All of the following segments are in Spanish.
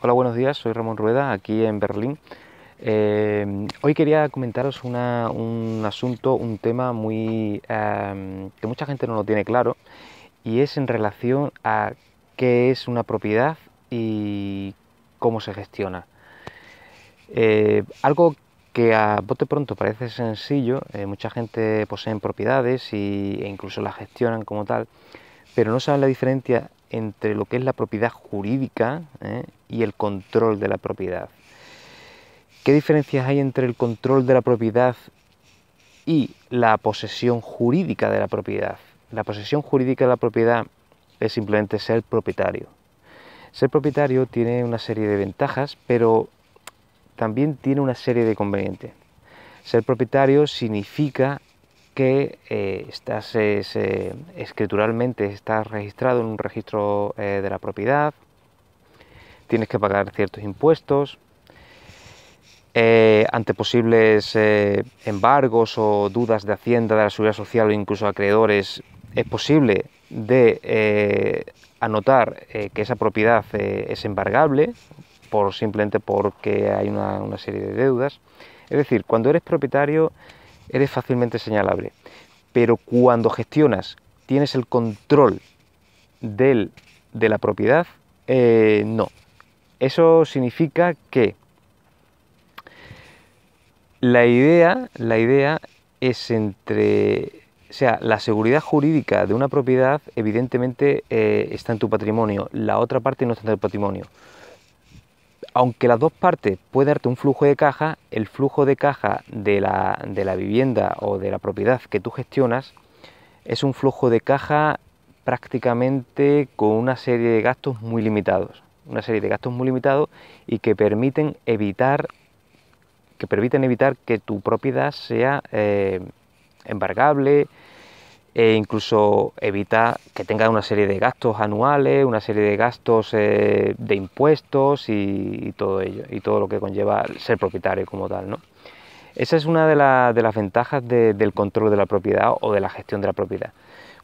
Hola, buenos días, soy Ramón Rueda, aquí en Berlín. Hoy quería comentaros un asunto, un tema que mucha gente no lo tiene claro, y es en relación a qué es una propiedad y cómo se gestiona. Algo que a bote pronto parece sencillo, mucha gente posee propiedades e incluso las gestionan como tal, pero no saben la diferencia entre lo que es la propiedad jurídica y el control de la propiedad. ¿Qué diferencias hay entre el control de la propiedad y la posesión jurídica de la propiedad? La posesión jurídica de la propiedad es simplemente ser propietario. Ser propietario tiene una serie de ventajas, pero también tiene una serie de inconvenientes. Ser propietario significa que escrituralmente estás registrado en un registro de la propiedad, tienes que pagar ciertos impuestos, ante posibles embargos o dudas de Hacienda, de la Seguridad Social o incluso acreedores, es posible de anotar que esa propiedad es embargable simplemente porque hay una serie de deudas. Es decir, cuando eres propietario eres fácilmente señalable, pero cuando gestionas, tienes el control de la propiedad, no. Eso significa que la idea es la seguridad jurídica de una propiedad evidentemente está en tu patrimonio, la otra parte no está en tu patrimonio. Aunque las dos partes pueden darte un flujo de caja, el flujo de caja de la vivienda o de la propiedad que tú gestionas es un flujo de caja prácticamente con una serie de gastos muy limitados. Y que permiten evitar que tu propiedad sea embargable, e incluso evita que tenga una serie de gastos anuales, una serie de gastos de impuestos y todo ello, y todo lo que conlleva ser propietario como tal, ¿no? Esa es una de las ventajas del control de la propiedad o de la gestión de la propiedad.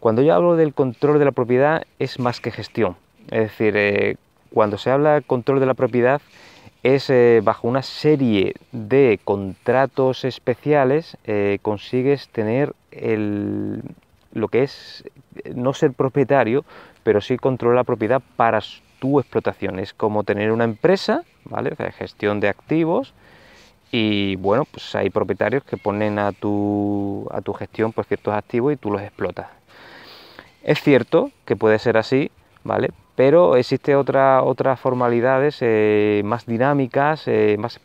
Cuando yo hablo del control de la propiedad es más que gestión, es decir, cuando se habla de control de la propiedad es bajo una serie de contratos especiales consigues tener lo que es no ser propietario, pero sí controlar la propiedad para tu explotación. Es como tener una empresa, ¿vale? De gestión de activos, y bueno, pues hay propietarios que ponen a tu gestión pues ciertos activos y tú los explotas. Es cierto que puede ser así, ¿vale? Pero existen otras formalidades más dinámicas, más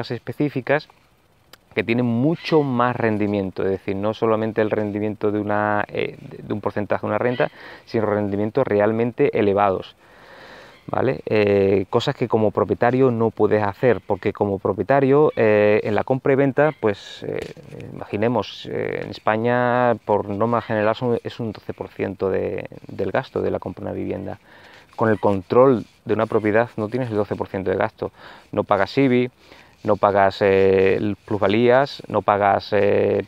específicas, que tienen mucho más rendimiento, es decir, no solamente el rendimiento de un porcentaje de una renta, sino rendimientos realmente elevados, ¿vale? Cosas que como propietario no puedes hacer, porque como propietario en la compra y venta, pues imaginemos, en España por norma general es un 12% del gasto de la compra de una vivienda. Con el control de una propiedad no tienes el 12% de gasto, no pagas IBI, no pagas plusvalías, no pagas un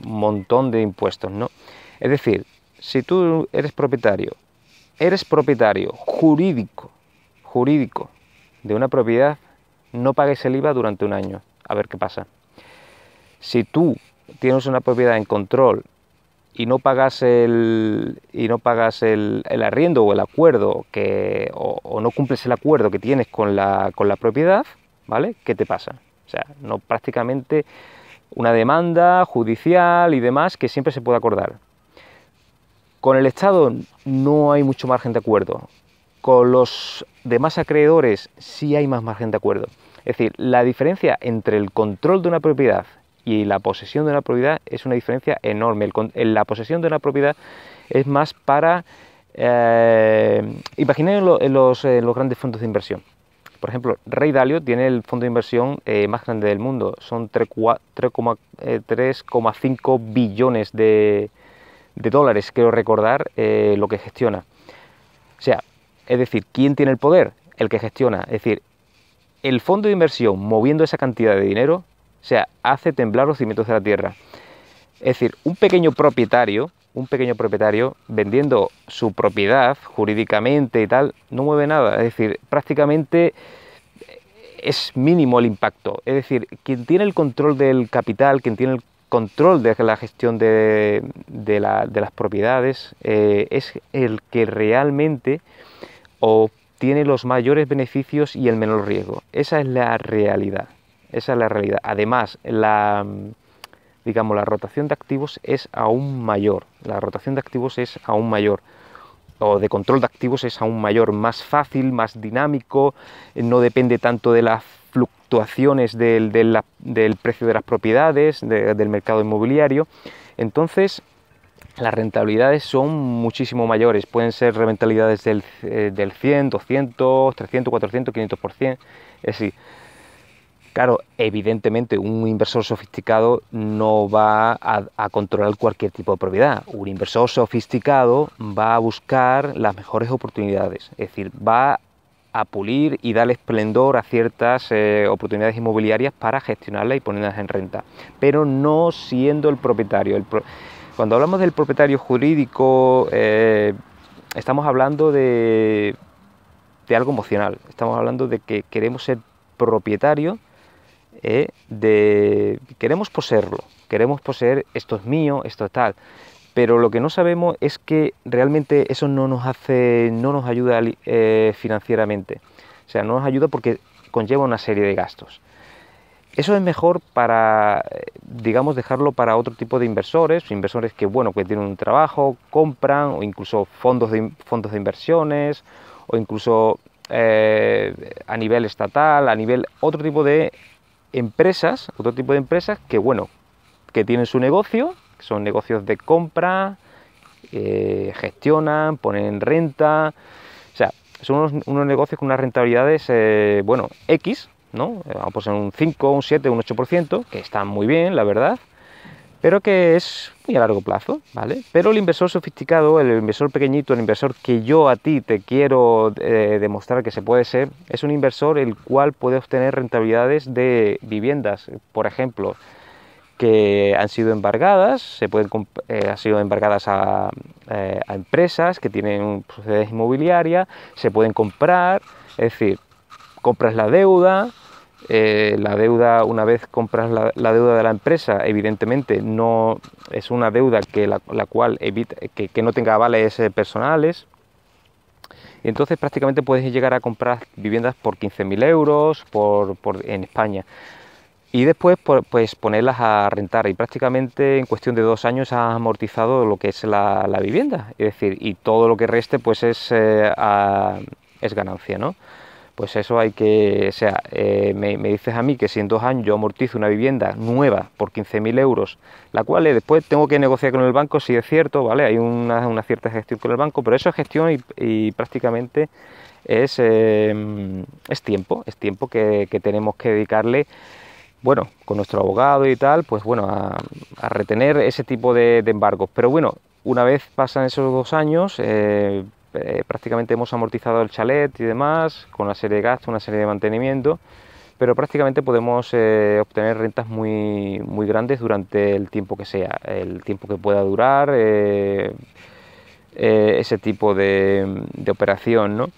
montón de impuestos, ¿no? Es decir, si tú eres propietario jurídico de una propiedad, no pagues el IVA durante un año, a ver qué pasa. Si tú tienes una propiedad en control y no pagas el arriendo o el acuerdo o no cumples el acuerdo que tienes con la propiedad, ¿vale? ¿Qué te pasa? O sea, no, prácticamente una demanda judicial y demás que siempre se puede acordar. Con el Estado no hay mucho margen de acuerdo. Con los demás acreedores sí hay más margen de acuerdo. Es decir, la diferencia entre el control de una propiedad y la posesión de una propiedad es una diferencia enorme. La posesión de una propiedad es más para... imaginemos en los grandes fondos de inversión. Por ejemplo, Ray Dalio tiene el fondo de inversión más grande del mundo. Son 3,5 billones de dólares, quiero recordar, lo que gestiona. O sea, es decir, ¿quién tiene el poder? El que gestiona. Es decir, el fondo de inversión moviendo esa cantidad de dinero, o sea, hace temblar los cimientos de la tierra. Es decir, un pequeño propietario un pequeño propietario vendiendo su propiedad jurídicamente y tal, no mueve nada. Es decir, prácticamente es mínimo el impacto. Es decir, quien tiene el control del capital, quien tiene el control de la gestión de las propiedades, es el que realmente obtiene los mayores beneficios y el menor riesgo. Esa es la realidad. Esa es la realidad. Además, digamos, la rotación de activos es aún mayor. La rotación de activos es aún mayor. O de control de activos es aún mayor, más fácil, más dinámico, no depende tanto de las fluctuaciones del precio de las propiedades, del mercado inmobiliario. Entonces, las rentabilidades son muchísimo mayores, pueden ser rentabilidades del 100, 200, 300, 400, 500%. Es decir, claro, evidentemente un inversor sofisticado no va a controlar cualquier tipo de propiedad. Un inversor sofisticado va a buscar las mejores oportunidades, es decir, va a pulir y darle esplendor a ciertas oportunidades inmobiliarias para gestionarlas y ponerlas en renta, pero no siendo el propietario. Cuando hablamos del propietario jurídico, estamos hablando de algo emocional, estamos hablando de que queremos ser propietario, queremos poseer, esto es mío, esto es tal, pero lo que no sabemos es que realmente eso no nos ayuda financieramente, o sea, no nos ayuda porque conlleva una serie de gastos. Eso es mejor para, digamos, dejarlo para otro tipo de inversores que, bueno, que tienen un trabajo, compran, o incluso fondos de inversiones, o incluso a nivel estatal, a nivel otro tipo de empresas, que, bueno, que tienen su negocio, que son negocios de compra, gestionan, ponen en renta, o sea, son unos negocios con unas rentabilidades, bueno, X, ¿no? Vamos a poner un 5, un 7, un 8%, que están muy bien, la verdad, pero que es muy a largo plazo, ¿vale? Pero el inversor sofisticado, el inversor pequeñito, el inversor que yo a ti te quiero demostrar que se puede ser, es un inversor el cual puede obtener rentabilidades de viviendas, por ejemplo, que han sido embargadas, han sido embargadas a empresas que tienen propiedades inmobiliarias, se pueden comprar, es decir, compras la deuda, una vez compras la deuda de la empresa, evidentemente no es una deuda la cual evita que no tenga avales personales, y entonces prácticamente puedes llegar a comprar viviendas por 15.000 euros en España. Y después pues ponerlas a rentar y prácticamente en cuestión de 2 años has amortizado lo que es la vivienda, es decir, y todo lo que reste pues es ganancia, ¿no? Pues eso hay que, o sea, me dices a mí que si en 2 años yo amortizo una vivienda nueva por 15.000 euros, la cual después tengo que negociar con el banco, si es cierto, ¿vale? Hay una cierta gestión con el banco, pero eso es gestión y prácticamente es tiempo que tenemos que dedicarle, bueno, con nuestro abogado y tal, pues bueno, a retener ese tipo de embargos. Pero bueno, una vez pasan esos 2 años, prácticamente hemos amortizado el chalet y demás, con una serie de gastos, una serie de mantenimiento, pero prácticamente podemos obtener rentas muy, muy grandes durante el tiempo que sea, el tiempo que pueda durar ese tipo de operación, ¿no?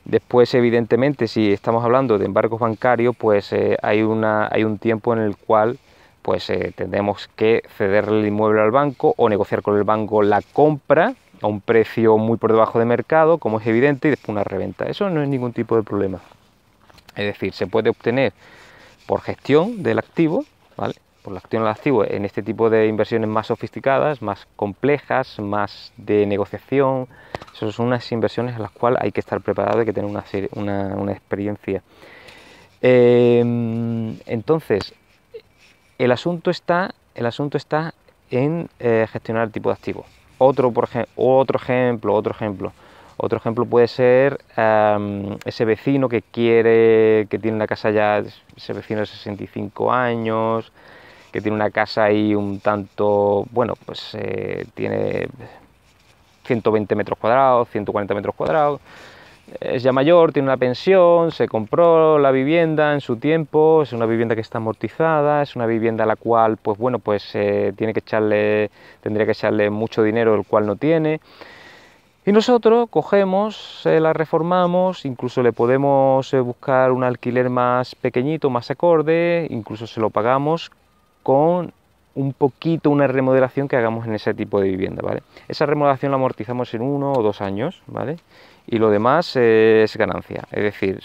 Después, evidentemente, si estamos hablando de embargos bancarios, pues hay un tiempo en el cual pues tendremos que ceder el inmueble al banco o negociar con el banco la compra a un precio muy por debajo de mercado, como es evidente, y después una reventa. Eso no es ningún tipo de problema. Es decir, se puede obtener por gestión del activo, ¿vale? Por la gestión del activo en este tipo de inversiones más sofisticadas, más complejas, más de negociación. Esas son unas inversiones a las cuales hay que estar preparado, hay que tener una experiencia. Entonces, el asunto está en gestionar el tipo de activo. Otro ejemplo puede ser ese vecino que tiene una casa ya, ese vecino de 65 años, que tiene una casa ahí un tanto, bueno, pues tiene 120 metros cuadrados, 140 metros cuadrados, es ya mayor, tiene una pensión, se compró la vivienda en su tiempo, es una vivienda que está amortizada, es una vivienda a la cual, pues bueno, pues tendría que echarle mucho dinero el cual no tiene. Y nosotros cogemos, la reformamos, incluso le podemos buscar un alquiler más pequeñito, más acorde, incluso se lo pagamos con un poquito una remodelación que hagamos en ese tipo de vivienda, ¿vale? Esa remodelación la amortizamos en 1 o 2 años, ¿vale? Y lo demás es ganancia, es decir,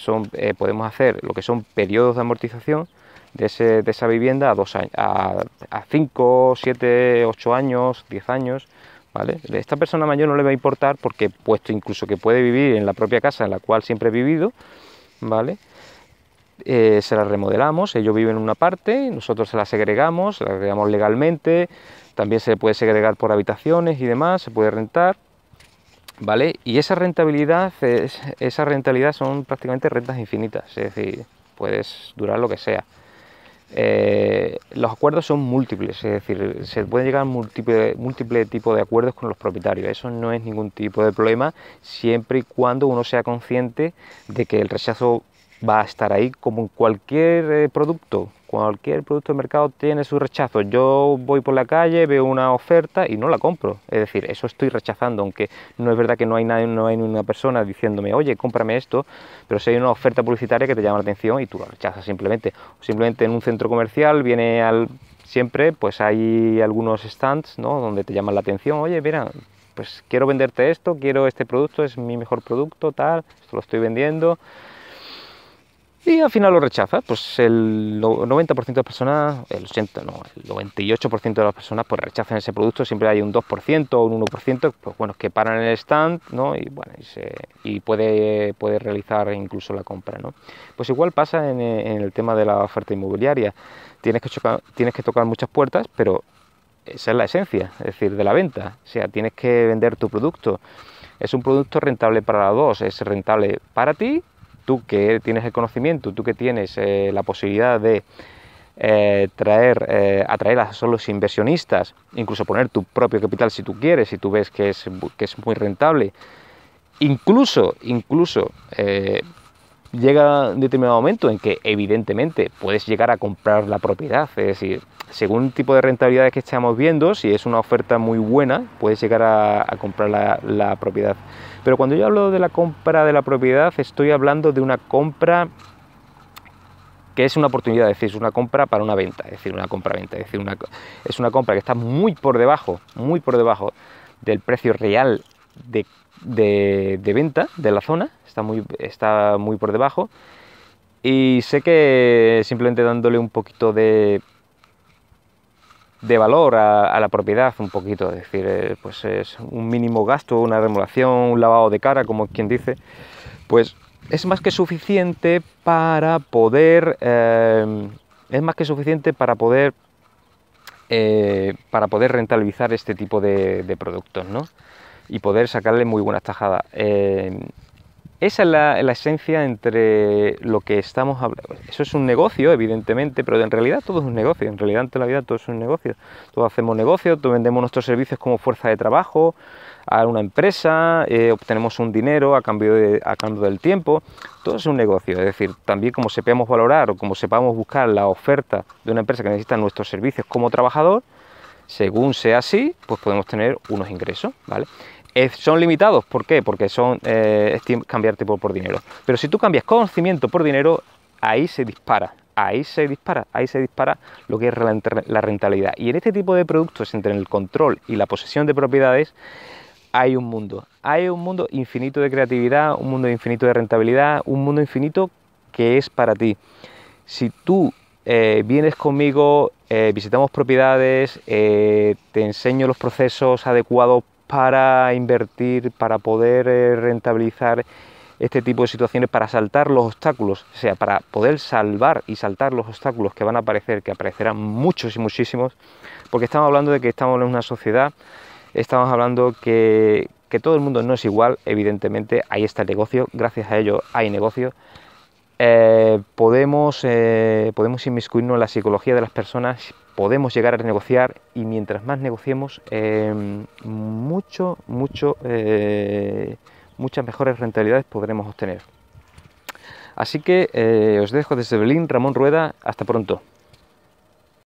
podemos hacer lo que son periodos de amortización de esa vivienda a 2 años, a 5, 7, 8 años, 10 años, ¿vale? A esta persona mayor no le va a importar porque, puesto incluso que puede vivir en la propia casa en la cual siempre he vivido, ¿vale? Se la remodelamos, ellos viven en una parte, nosotros se la segregamos legalmente, también se puede segregar por habitaciones y demás, se puede rentar, ¿vale? Y esa rentabilidad son prácticamente rentas infinitas, es decir, puedes durar lo que sea. Los acuerdos son múltiples, es decir, se puede llegar a múltiple tipo de acuerdos con los propietarios, eso no es ningún tipo de problema, siempre y cuando uno sea consciente de que el rechazo va a estar ahí, como en cualquier producto de mercado tiene su rechazo. Yo voy por la calle, veo una oferta y no la compro, es decir, eso estoy rechazando, aunque no es verdad que no hay nadie, no hay ninguna persona diciéndome, oye, cómprame esto, pero si hay una oferta publicitaria que te llama la atención y tú la rechazas simplemente. O simplemente en un centro comercial siempre pues hay algunos stands, ¿no?, donde te llaman la atención, oye, mira, pues quiero venderte esto, quiero este producto, es mi mejor producto, tal, esto lo estoy vendiendo. Y al final lo rechaza, pues el 90% de las personas, el 80, no, el 98% de las personas pues rechazan ese producto, siempre hay un 2% o un 1%, pues bueno, que paran en el stand, ¿no? Y bueno, puede realizar incluso la compra, ¿no? Pues igual pasa en el tema de la oferta inmobiliaria, tienes que tocar muchas puertas, pero esa es la esencia, es decir, de la venta, o sea, tienes que vender tu producto. Es un producto rentable para los dos, es rentable para ti, tú que tienes el conocimiento, tú que tienes la posibilidad de atraer a los inversionistas, incluso poner tu propio capital si tú quieres, si tú ves que es muy rentable, incluso llega un determinado momento en que evidentemente puedes llegar a comprar la propiedad, es decir, según el tipo de rentabilidades que estamos viendo, si es una oferta muy buena, puedes llegar a comprar la propiedad. Pero cuando yo hablo de la compra de la propiedad, estoy hablando de una compra que es una oportunidad, es decir, es una compra para una venta, es decir, una compra-venta, es decir, es una compra que está muy por debajo del precio real de venta de la zona, está muy por debajo, y sé que simplemente dándole un poquito de valor a la propiedad, un poquito, es decir, pues es un mínimo gasto, una remodelación, un lavado de cara, como quien dice, pues es más que suficiente para poder rentabilizar este tipo de productos, ¿no? Y poder sacarle muy buenas tajadas. Esa es la esencia entre lo que estamos hablando. Eso es un negocio, evidentemente, pero en realidad todo es un negocio. En realidad, ante la vida, todo es un negocio. Todos hacemos negocios, todos vendemos nuestros servicios como fuerza de trabajo a una empresa, obtenemos un dinero a cambio del tiempo. Todo es un negocio. Es decir, también como sepamos valorar o como sepamos buscar la oferta de una empresa que necesita nuestros servicios como trabajador, según sea así, pues podemos tener unos ingresos, ¿vale? Son limitados, ¿por qué? Porque es cambiar tiempo por dinero. Pero si tú cambias conocimiento por dinero, ahí se dispara lo que es la rentabilidad. Y en este tipo de productos, entre el control y la posesión de propiedades, hay un mundo infinito de creatividad, un mundo infinito de rentabilidad, un mundo infinito que es para ti. Si tú vienes conmigo, visitamos propiedades, te enseño los procesos adecuados para invertir, para poder rentabilizar este tipo de situaciones, para saltar los obstáculos, o sea, para poder salvar y saltar los obstáculos que van a aparecer, que aparecerán muchos y muchísimos, porque estamos hablando de que estamos en una sociedad, estamos hablando que todo el mundo no es igual, evidentemente, ahí está el negocio, gracias a ello hay negocio. Podemos inmiscuirnos en la psicología de las personas, podemos llegar a negociar y mientras más negociemos, mucho muchas mejores rentabilidades podremos obtener. Así que os dejo desde Berlín, Ramón Rueda, hasta pronto.